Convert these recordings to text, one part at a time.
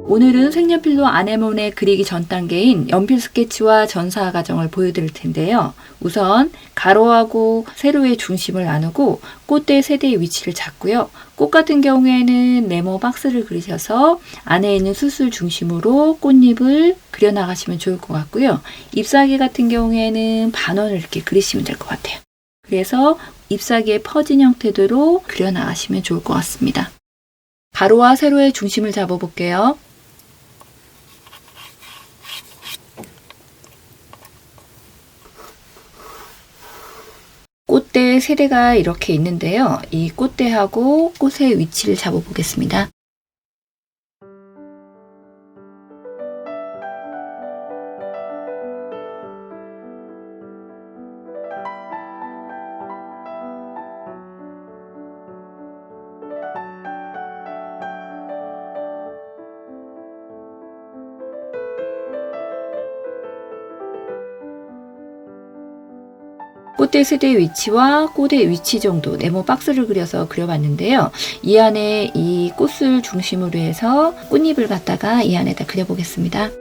오늘은 색연필로 아네모네 그리기 전 단계인 연필 스케치와 전사 과정을 보여드릴 텐데요. 우선 가로하고 세로의 중심을 나누고 꽃대 세대의 위치를 잡고요. 꽃 같은 경우에는 네모 박스를 그리셔서 안에 있는 수술 중심으로 꽃잎을 그려나가시면 좋을 것 같고요. 잎사귀 같은 경우에는 반원을 이렇게 그리시면 될 것 같아요. 그래서 잎사귀의 퍼진 형태대로 그려나가시면 좋을 것 같습니다. 가로와 세로의 중심을 잡아볼게요. 꽃대 세대가 이렇게 있는데요. 이 꽃대하고 꽃의 위치를 잡아보겠습니다. 꽃대 세대의 위치와 꽃의 위치 정도 네모 박스를 그려서 그려봤는데요. 이 안에 이 꽃을 중심으로 해서 꽃잎을 갖다가 이 안에다 그려보겠습니다.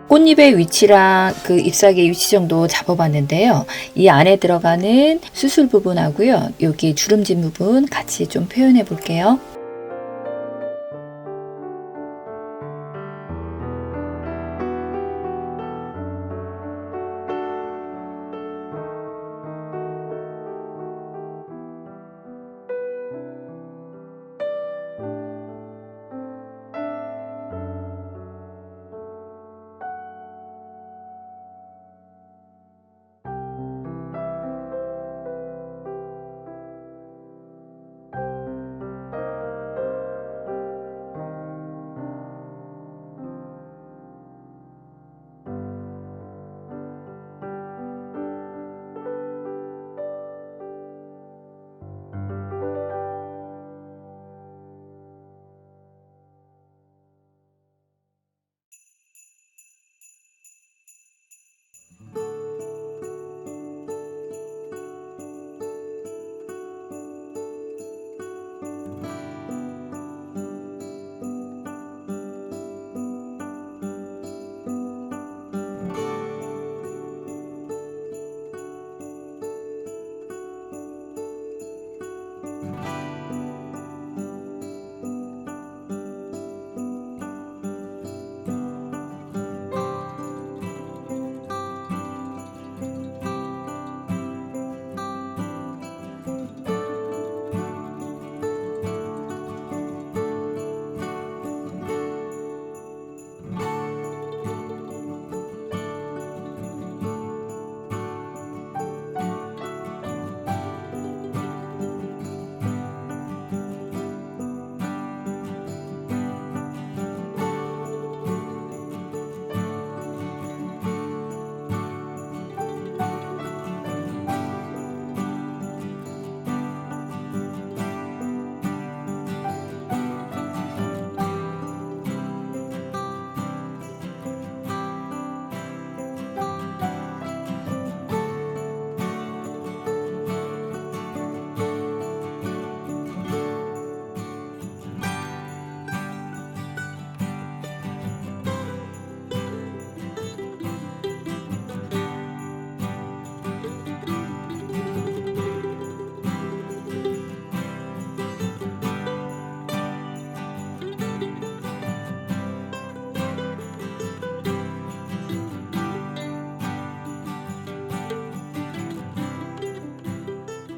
꽃잎의 위치랑 그 잎사귀의 위치 정도 잡아봤는데요. 이 안에 들어가는 수술 부분하고요. 여기 주름진 부분 같이 좀 표현해 볼게요.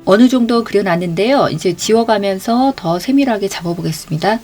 어느 정도 그려놨는데요. 이제 지워가면서 더 세밀하게 잡아보겠습니다.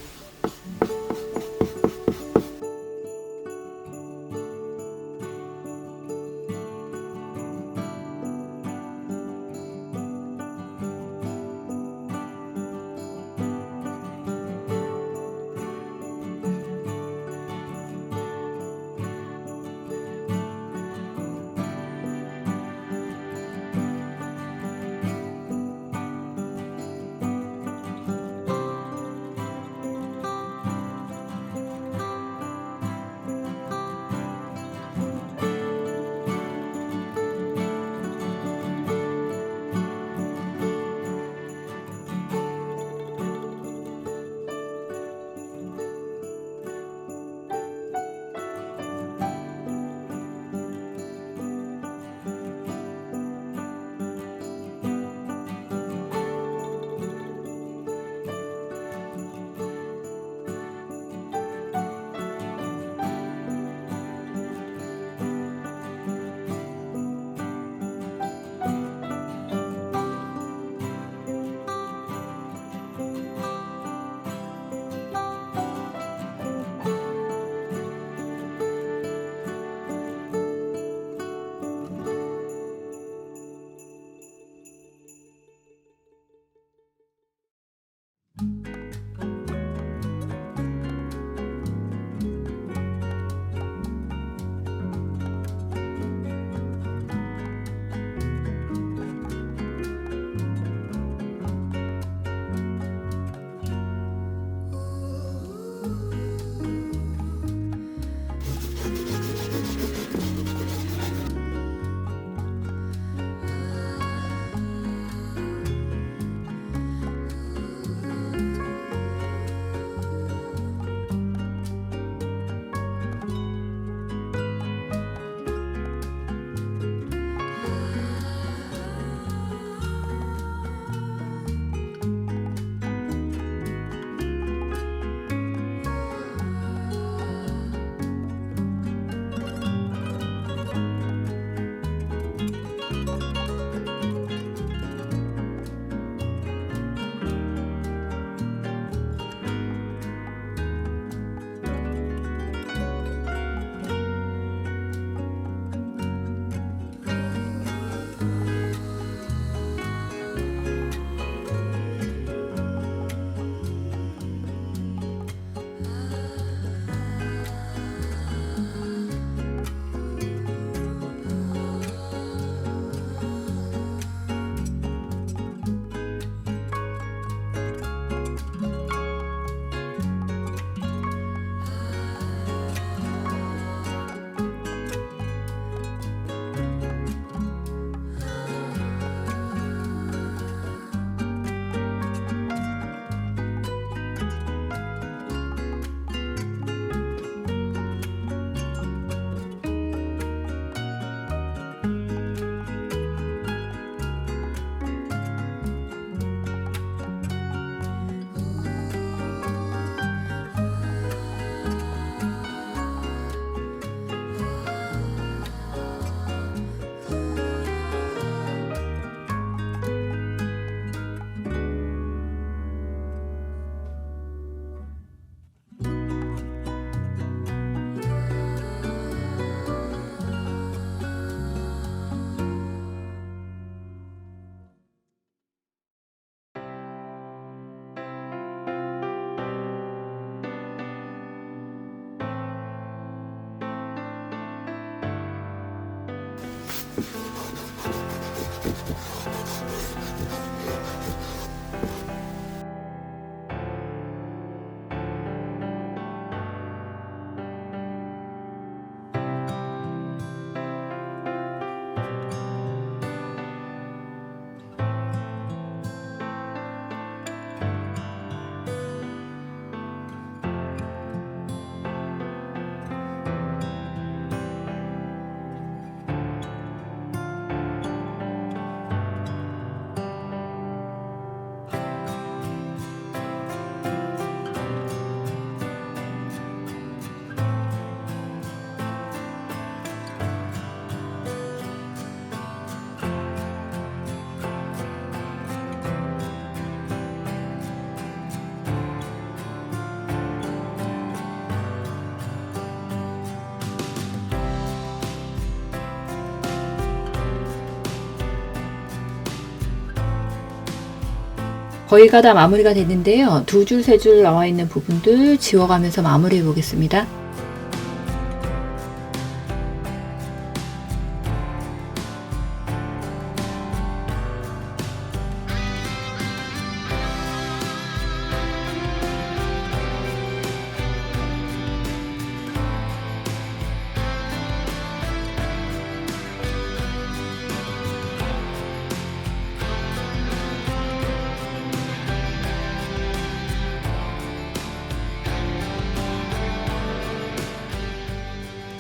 거의가 다 마무리가 됐는데요. 두 줄, 세 줄 나와 있는 부분들 지워가면서 마무리해 보겠습니다.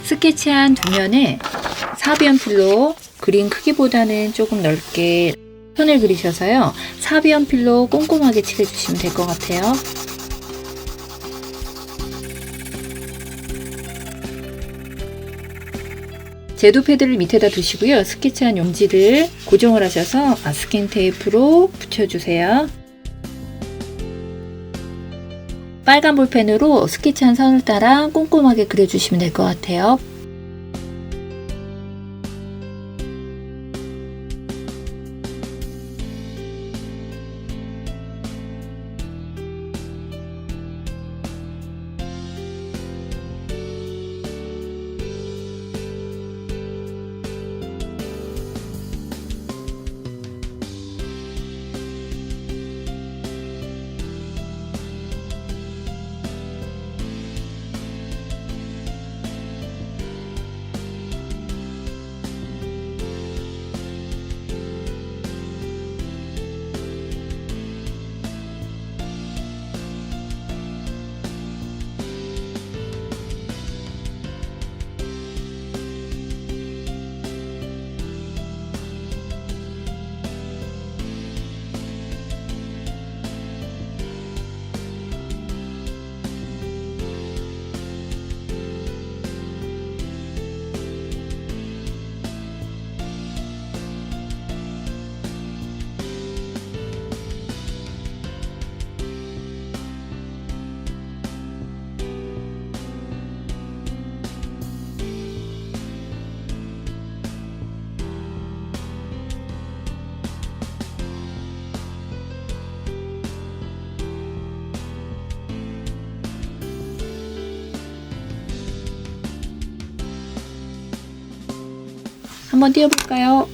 스케치한 두 면에 사비연필로 그린 크기보다는 조금 넓게 선을 그리셔서요. 사비연필로 꼼꼼하게 칠해주시면 될 것 같아요. 제도 패드를 밑에다 두시고요. 스케치한 용지를 고정을 하셔서 마스킹 테이프로 붙여주세요. 빨간 볼펜으로 스케치한 선을 따라 꼼꼼하게 그려주시면 될 것 같아요. 한번 띄워볼까요?